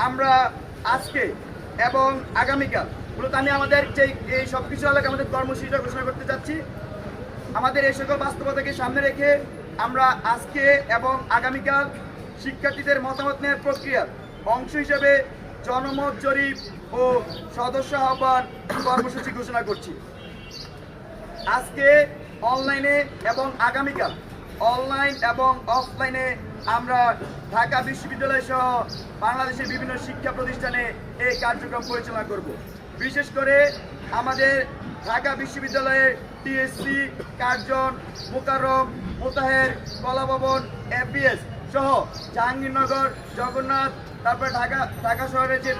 আমরা আজকে এবং আগামীকাল মূলত আমি আমাদের যে এই সব কিছু এলাকা আমাদের কর্মসূচিটা ঘোষণা করতে চাচ্ছি। আমাদের এই সকল বাস্তবতাকে সামনে রেখে আমরা আজকে এবং আগামীকাল শিক্ষার্থীদের মতামত নেওয়ার প্রক্রিয়ার অংশ হিসেবে জনমত জরিপ ও সদস্য আহ্বান কর্মসূচি ঘোষণা করছি। আজকে অনলাইনে এবং আগামীকাল অনলাইন এবং অফলাইনে আমরা ঢাকা বিশ্ববিদ্যালয় সহ বাংলাদেশের বিভিন্ন শিক্ষা প্রতিষ্ঠানে এই কার্যক্রম পরিচালনা করব। বিশেষ করে আমাদের ঢাকা বিশ্ববিদ্যালয়ের টিএসসি, কার্জন, মোকাররম, মোতাহের, কলাভবন, এপিএস সহ জাহাঙ্গীরনগর, জগন্নাথ, তারপরে ঢাকা শহরের যে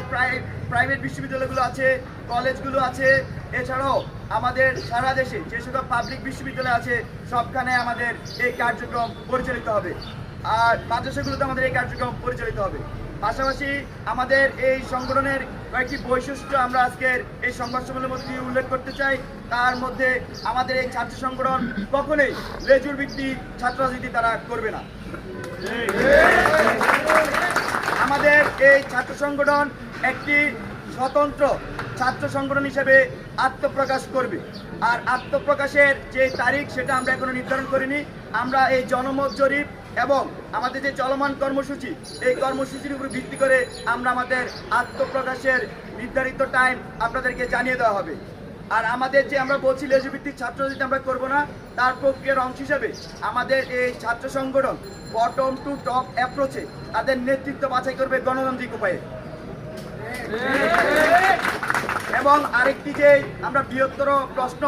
প্রাইভেট বিশ্ববিদ্যালয়গুলো আছে, কলেজগুলো আছে, এছাড়াও আমাদের সারা দেশে যে সকল পাবলিক বিশ্ববিদ্যালয় আছে সবখানে আমাদের এই কার্যক্রম পরিচালিত হবে। আর মাদ্রাসাগুলোতে আমাদের এই কার্যক্রম পরিচালিত হবে। পাশাপাশি আমাদের এই সংগঠনের কয়েকটি বৈশিষ্ট্য আমরা আজকের এই সংবাদ সম্মেলনের মধ্যে উল্লেখ করতে চাই। তার মধ্যে আমাদের এই ছাত্র সংগঠন কখনোই লেজুর ভিত্তিক ছাত্র রাজনীতি তারা করবে না। আমাদের এই ছাত্র সংগঠন একটি স্বতন্ত্র ছাত্র সংগঠন হিসেবে আত্মপ্রকাশ করবে। আর আত্মপ্রকাশের যে তারিখ সেটা আমরা এখনো নির্ধারণ করিনি। আমরা এই জনমত জরিপ এবং আমাদের যে চলমান কর্মসূচি, এই কর্মসূচির উপর ভিত্তি করে আমরা আমাদের আত্মপ্রকাশের নির্ধারিত টাইম আপনাদেরকে জানিয়ে দেওয়া হবে। আর আমাদের যে আমরা বলছি লেজুভিত্তিক ছাত্র রাজনীতি আমরা করবো না, তার প্রক্রিয়ার অংশ হিসাবে আমাদের এই ছাত্র সংগঠন বটম টু টপ অ্যাপ্রোচে তাদের নেতৃত্ব বাছাই করবে গণতান্ত্রিক উপায়ে। এবং আরেকটি যে আমরা বৃহত্তর প্রশ্ন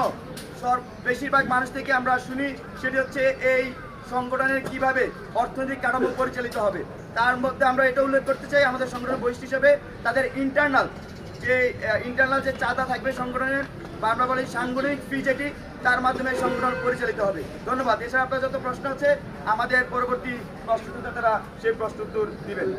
বেশিরভাগ মানুষ থেকে আমরা শুনি, সেটি হচ্ছে এই সংগঠনের কিভাবে অর্থনৈতিক কাঠামো পরিচালিত হবে। তার মধ্যে আমরা এটা উল্লেখ করতে চাই, আমাদের সংগঠনের বৈশিষ্ট্য হিসেবে তাদের ইন্টারনাল যে চাঁদা থাকবে সংগঠনের, বা আমরা বলি সাংগঠনিক ফি যেটি, তার মাধ্যমে সংগঠন পরিচালিত হবে। ধন্যবাদ। এছাড়া আপনার যত প্রশ্ন আছে আমাদের পরবর্তী প্রশ্নোত্তর তারা সেই প্রশ্ন উত্তর দিবেন।